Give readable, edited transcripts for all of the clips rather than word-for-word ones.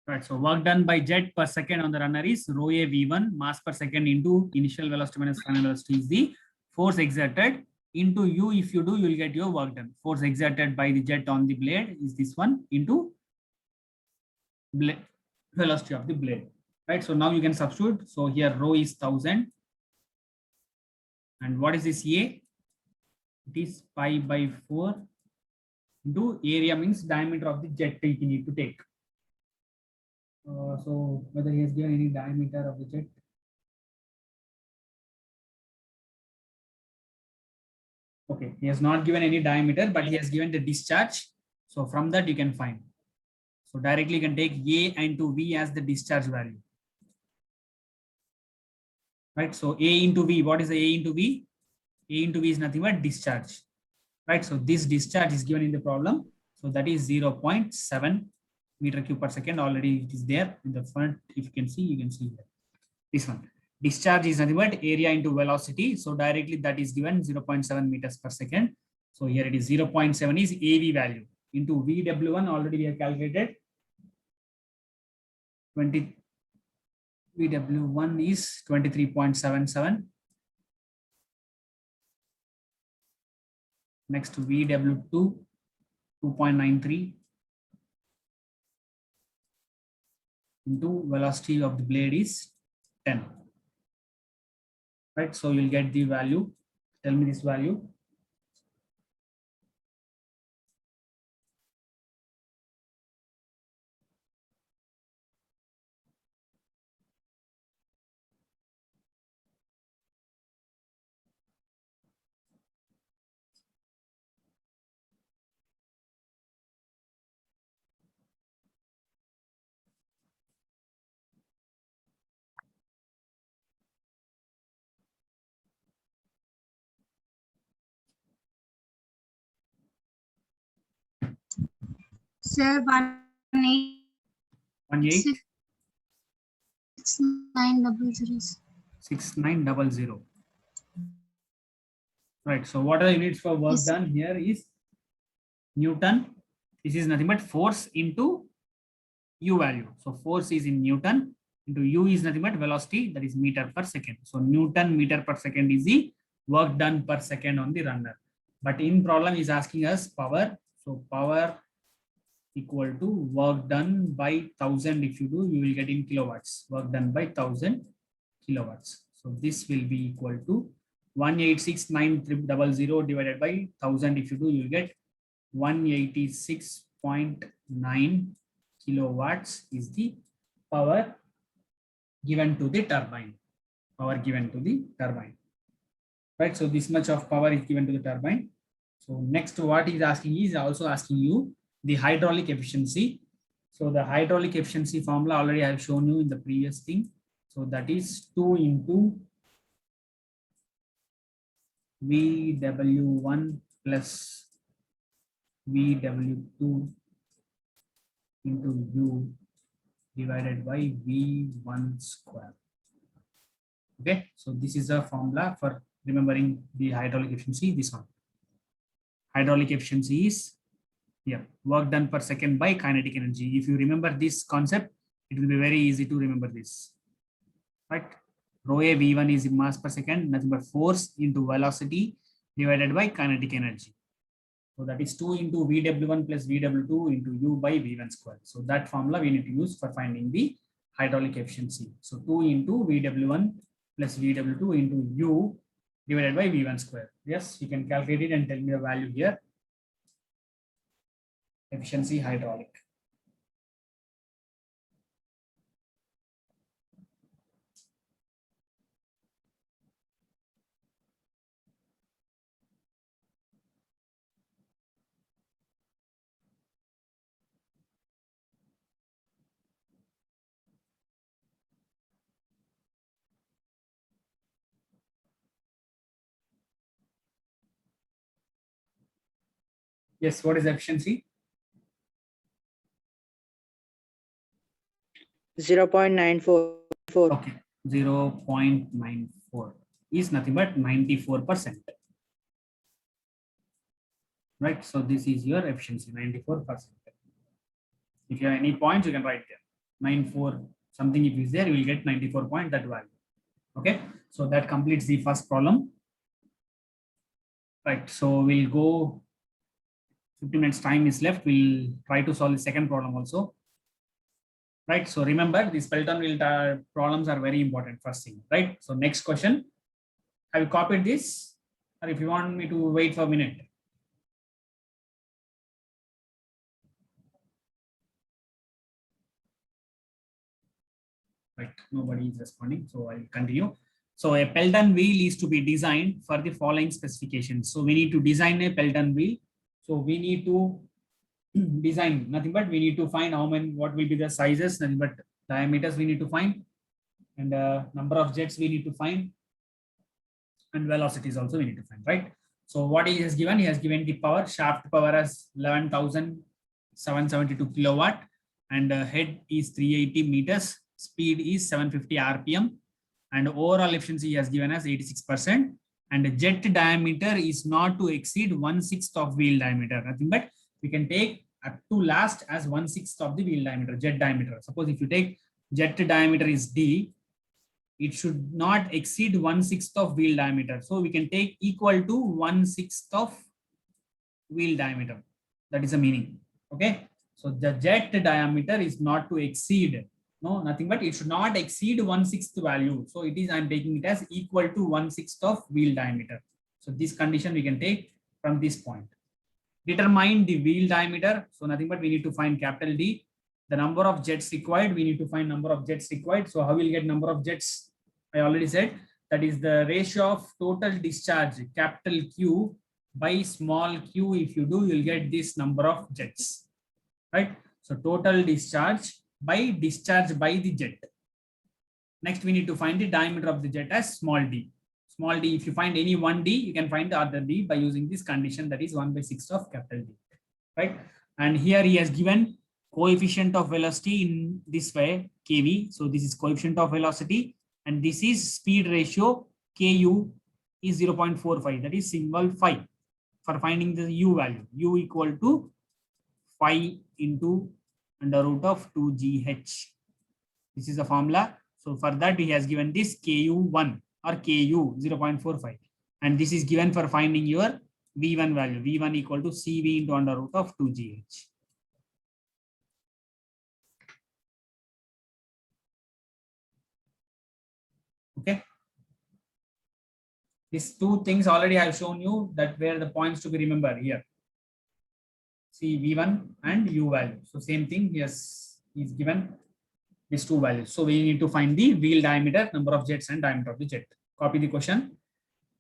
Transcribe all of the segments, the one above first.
Right. So work done by jet per second on the runner is rho a v1 mass per second into initial velocity minus final velocity is the force exerted into u. If you do, you will get your work done. Force exerted by the jet on the blade is this one into blade velocity of the blade. Right. So now you can substitute. So here rho is 1000. And what is this A? It is pi by 4 into area means diameter of the jet you need to take. So whether he has given any diameter of the jet. Okay, he has not given any diameter, but he has given the discharge. So from that you can find. So directly you can take A and to V as the discharge value. Right, so A into V, what is the A into V? A into V is nothing but discharge. Right, so this discharge is given in the problem. So that is 0.7 meter cube per second. Already it is there in the front. If you can see here. This one. Discharge is nothing but area into velocity. So directly that is given 0.7 meters per second. So here it is 0.7 is AV value into VW1. Already we have calculated 20. VW1 is 23.77. Next VW2 2.93 into velocity of the blade is 10. Right, so you'll get the value. Tell me this value. Sir, 18 6900. 6900. Right, so what are the units for work done here is Newton. This is nothing but force into U value. So force is in Newton into U is nothing but velocity, that is meter per second. So Newton meter per second is the work done per second on the runner. But in problem is asking us power. So power equal to work done by 1000. If you do, you will get in kilowatts. Work done by 1000 kilowatts. So this will be equal to 186,900 divided by 1000. If you do, you will get 186.9 kilowatts is the power given to the turbine. Power given to the turbine. Right. So this much of power is given to the turbine. So next, what is asking is also asking you the hydraulic efficiency. So the hydraulic efficiency formula already I have shown you in the previous thing. So that is 2 into VW1 plus VW2 into U divided by V1 square. Okay, so this is a formula for remembering the hydraulic efficiency. This one. Hydraulic efficiency is here, work done per second by kinetic energy. If you remember this concept, it will be very easy to remember this. Right? Rho a V1 is mass per second, nothing but force into velocity divided by kinetic energy. So that is 2 into VW1 plus VW2 into U by V1 square. So that formula we need to use for finding the hydraulic efficiency. So 2 into VW1 plus VW2 into U divided by V1 square. Yes, you can calculate it and tell me the value here. Efficiency hydraulic. Yes, what is efficiency? 0.94. Okay, 0.94 is nothing but 94%. Right, so this is your efficiency, 94%. If you have any points, you can write there. 94 something if is there, you will get 94 point that value. Okay, so that completes the first problem. Right, so we'll go 15 minutes time is left. We'll try to solve the second problem also. Right, so remember these Pelton wheel problems are very important first thing, right? So next question, have you copied this, or if you want me to wait for a minute? Right, nobody is responding, so I'll continue. So a Pelton wheel is to be designed for the following specifications. So we need to design a Pelton wheel. So we need to design nothing but we need to find how many, what will be the sizes, nothing but diameters we need to find, and number of jets we need to find, and velocities also we need to find, right? So what he has given the power, shaft power as 11,772 kilowatt, and head is 380 meters, speed is 750 rpm, and overall efficiency he has given as 86%, and the jet diameter is not to exceed 1/6 of wheel diameter, nothing but we can take up to last as 1/6 of the wheel diameter, jet diameter. Suppose if you take jet diameter is d, it should not exceed 1/6 of wheel diameter. So we can take equal to 1/6 of wheel diameter. That is the meaning. Okay. So the jet diameter is not to exceed, no, nothing but it should not exceed 1/6 value. So it is, I'm taking it as equal to 1/6 of wheel diameter. So this condition we can take from this point. Determine the wheel diameter. So nothing but we need to find capital D. The number of jets required, we need to find number of jets required. So how will get number of jets? I already said that is the ratio of total discharge, capital Q by small q. If you do, you'll get this number of jets, right? So total discharge by the jet. Next, we need to find the diameter of the jet as small d. Small d, if you find any one d, you can find the other d by using this condition, that is 1/6 of capital D, right? And here he has given coefficient of velocity in this way, kV. So this is coefficient of velocity, and this is speed ratio, ku is 0.45, that is symbol 5 for finding the u value. U equal to 5 into under root of 2gh. This is the formula. So for that he has given this ku1 or ku 0.45, and this is given for finding your v1 value. V1 equal to cv into under root of 2gh. Okay. These two things already I have shown you that where the points to be remembered here. See v1 and u value. So same thing, yes, is given these two values. So we need to find the wheel diameter, number of jets, and diameter of the jet. Copy the question.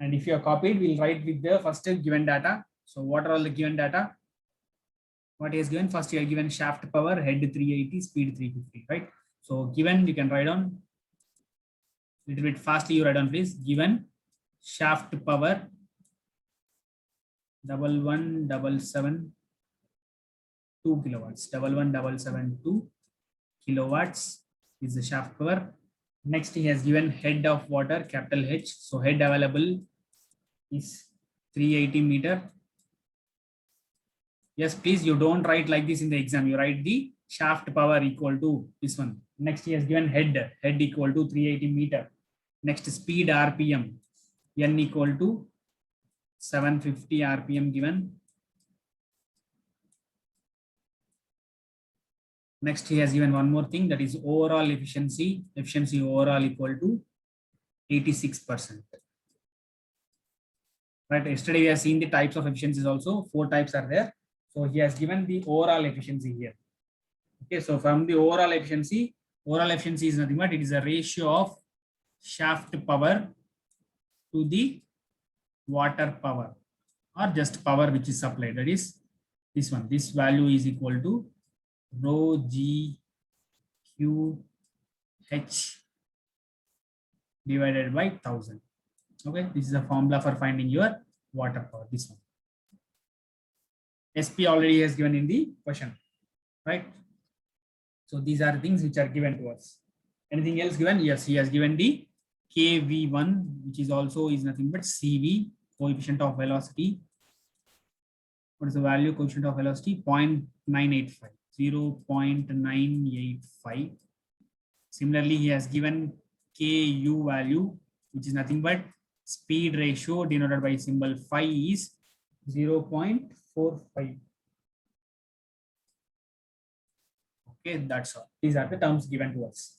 And if you are copied, we'll write with the first given data. So what are all the given data? What is given? First, you are given shaft power, head 380, speed 350, right? So given, you can write on little bit fastly, you write down please. Given shaft power 11,772 kilowatts. 11,772 kilowatts is the shaft power. Next, he has given head of water, capital H. So head available is 380 meter. Yes, please, you don't write like this in the exam. You write the shaft power equal to this one. Next, he has given head equal to 380 meter. Next, speed RPM, n equal to 750 RPM given. Next, he has given one more thing, that is overall efficiency. Efficiency overall equal to 86%. Right. Yesterday we have seen the types of efficiencies also. 4 types are there. So he has given the overall efficiency here. Okay. So from the overall efficiency is nothing but it is a ratio of shaft power to the water power, or just power which is supplied. That is this one. This value is equal to rho g q h divided by 1000. Okay, this is a formula for finding your water power. This one. SP already has given in the question, right? So these are things which are given to us. Anything else given? Yes, he has given the KV1, which is also is nothing but CV, coefficient of velocity. What is the value? Coefficient of velocity 0.985. 0.985. Similarly, he has given Ku value, which is nothing but speed ratio denoted by symbol phi is 0.45. Okay, that's all. These are the terms given to us,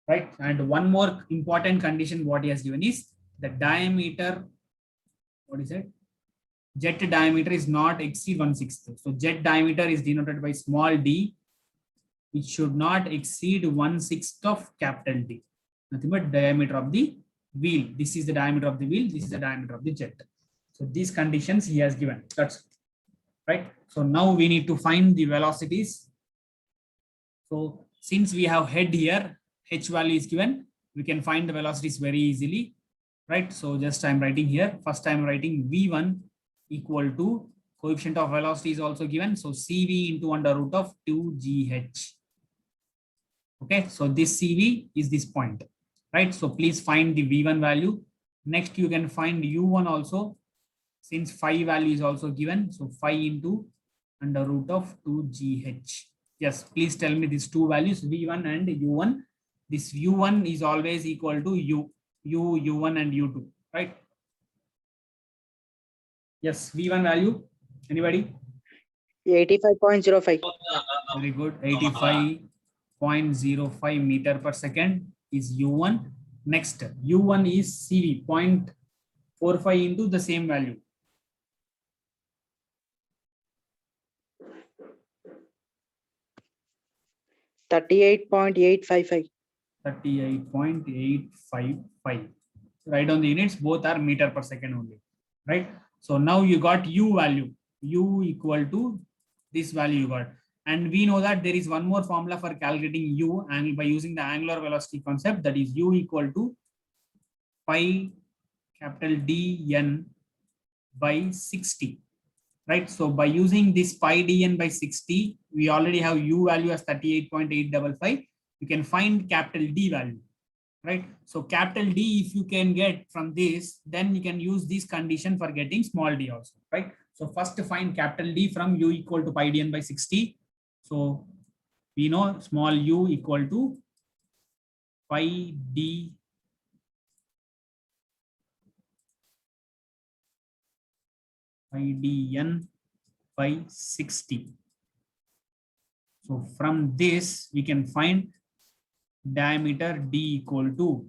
right? And one more important condition what he has given is the diameter, what is it? Jet diameter is not exceed 1/6. So jet diameter is denoted by small d, which should not exceed 1/6 of capital D. Nothing but diameter of the wheel. This is the diameter of the wheel. This is the diameter of the jet. So these conditions he has given. That's right. So now we need to find the velocities. So since we have head here, h value is given, we can find the velocities very easily, right? So just I'm writing here. First I'm writing v1 equal to coefficient of velocity is also given. So CV into under root of 2gh. Okay, so this CV is this point, right? So please find the V1 value. Next, you can find U1 also, since phi value is also given. So phi into under root of 2gh. Yes, please tell me these two values, V1 and U1. This U1 is always equal to U1 and U2, right? Yes, V1 value, anybody? 85.05. Very good, 85.05 meter per second is U1. Next, U1 is CV, 0.45 into the same value. 38.855. 38.855. Write down the units, both are meter per second only, right? So now you got U value, U equal to this value you got. And we know that there is one more formula for calculating U angle by using the angular velocity concept, that is U equal to pi capital D N by 60, right? So by using this pi dn by 60, we already have U value as 38.855. You can find capital D value, right? So capital D, if you can get from this, then you can use this condition for getting small d also, right? So first to find capital D from U equal to pi dn by 60. So we know small u equal to pi d dn by 60. So from this we can find diameter D equal to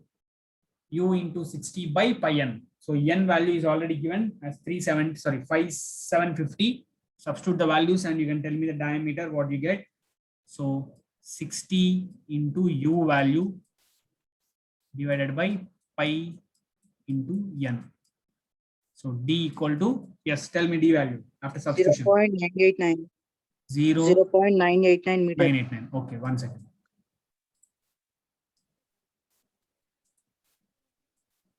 U into 60 by pi n. So n value is already given as 5750. Substitute the values and you can tell me the diameter what you get. So 60 into U value divided by pi into n. So D equal to, yes, tell me D value after substitution. 0.989. 0.989. 0.989 meter. Okay, 1 second.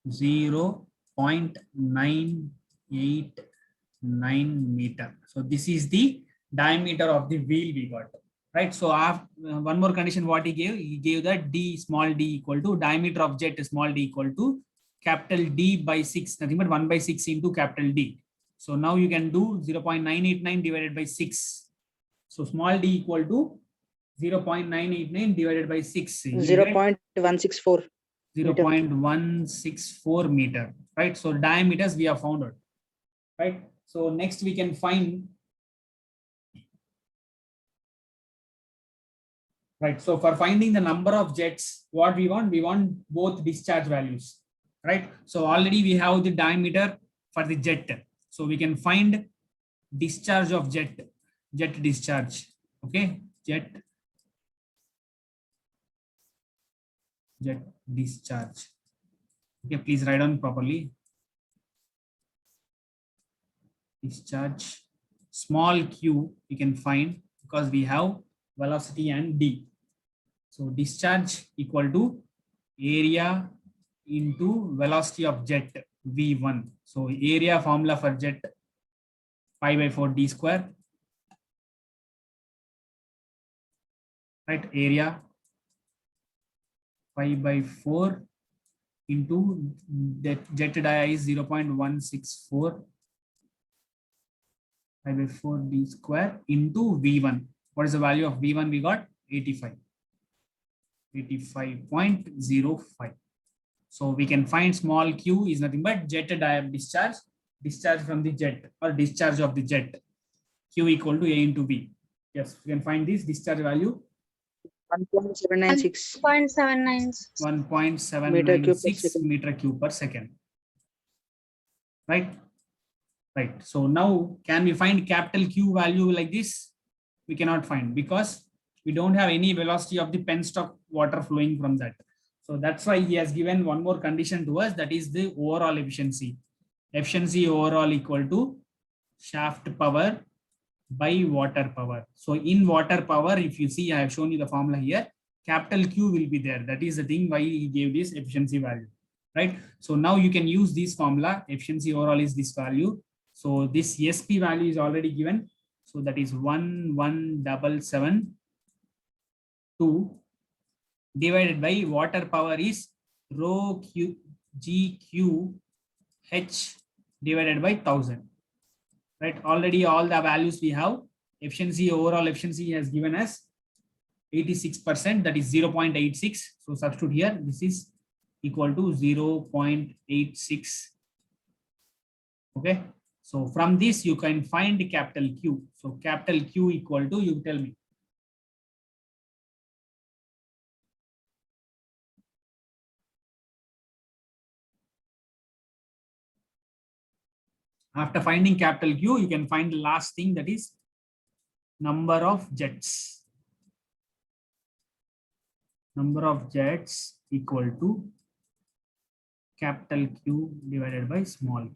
0.989 meter. So this is the diameter of the wheel we got, right? So after, one more condition what he gave that D small d equal to diameter of jet small d equal to capital D by 6, nothing but 1 by 6 into capital D. So now you can do 0.989 divided by 6. So small d equal to 0.989 divided by 6. 0.164. 0.164 meter, right? So diameters we have found out, right? So next we can find, right? So for finding the number of jets, what we want both discharge values, right? So already we have the diameter for the jet. So we can find discharge of jet discharge, okay? Jet discharge. Okay, please write down properly. Discharge small q we can find because we have velocity and d. So discharge equal to area into velocity of jet v1. So area formula for jet pi by 4 d square, right? Area pi by 4 into that jet dia is 0.164 pi by 4 d square into v1. What is the value of V1? We got 85. 85.05. So we can find small q is nothing but jet discharge from the jet or discharge of the jet. Q equal to A into V. Yes, we can find this discharge value 1.796 1.79. meter cube per 1.796 second. meter cube per second. Right? Right. So now can we find capital Q value like this? We cannot find because we don't have any velocity of the penstock water flowing from that. So that's why he has given one more condition to us, that is the overall efficiency. Efficiency overall equal to shaft power by water power. So in water power, if you see, I have shown you the formula here, capital Q will be there. That is the thing why he gave this efficiency value, right? So now you can use this formula. Efficiency overall is this value. So this SP value is already given. So that is 1,177.2 divided by water power is rho Q GQ H divided by 1000. Right? Already all the values we have. Efficiency, overall efficiency has given us 86%, that is 0.86. So substitute here, this is equal to 0.86. Okay. So from this you can find capital Q. So capital Q equal to, you tell me. After finding capital Q, you can find the last thing, that is number of jets. Number of jets equal to capital Q divided by small q.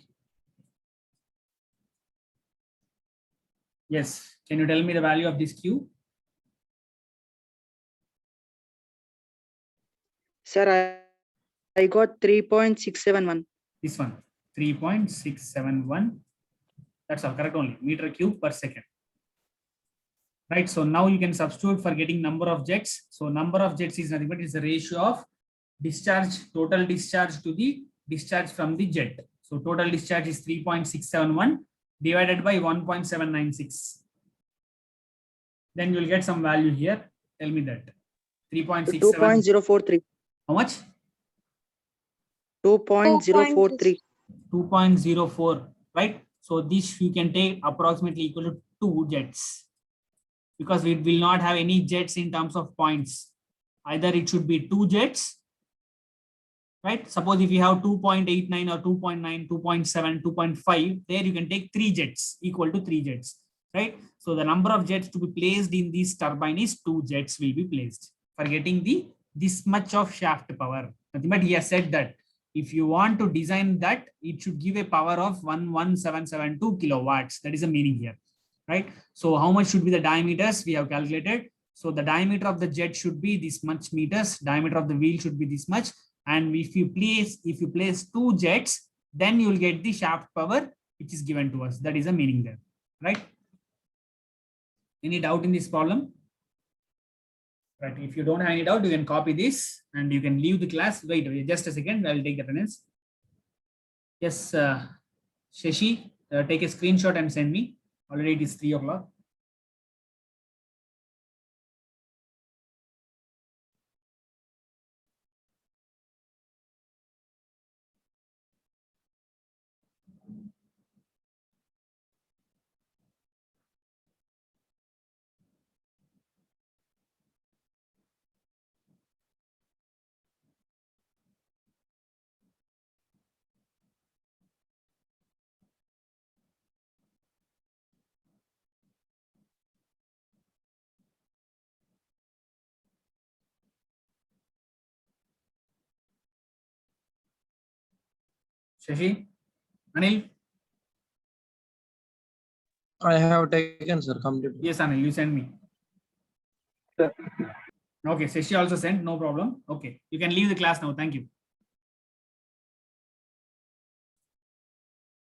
Yes, can you tell me the value of this Q? Sir, I got 3.671. This one, 3.671. That's all correct only, meter cube per second. Right, so now you can substitute for getting number of jets. So number of jets is nothing but is the ratio of discharge, total discharge to the discharge from the jet. So total discharge is 3.671 divided by 1.796. Then you will get some value here. Tell me that. 3.67. 2.043. How much? 2.043. 2.04, right? So this you can take approximately equal to 2 jets, because we will not have any jets in terms of points. Either it should be 2 jets, right? Suppose if you have 2.89 or 2.9, 2.7, 2.5, there you can take 3 jets equal to 3 jets, right? So the number of jets to be placed in this turbine is 2 jets will be placed for getting this much of shaft power. But he has said that if you want to design that, it should give a power of 11772 kilowatts. That is the meaning here, right? So how much should be the diameters? We have calculated. So the diameter of the jet should be this much meters. Diameter of the wheel should be this much. And if you place 2 jets, then you will get the shaft power which is given to us. That is the meaning there, right? Any doubt in this problem? Right. If you don't have any doubt, you can copy this and you can leave the class. Wait just a second. I will take the attendance. Yes, Shashi, take a screenshot and send me. Already it is 3 o'clock. Shashi, Anil. I have taken, sir, completely. Yes, Anil, you send me. Sir. Okay, Shashi also sent, no problem. Okay, you can leave the class now. Thank you.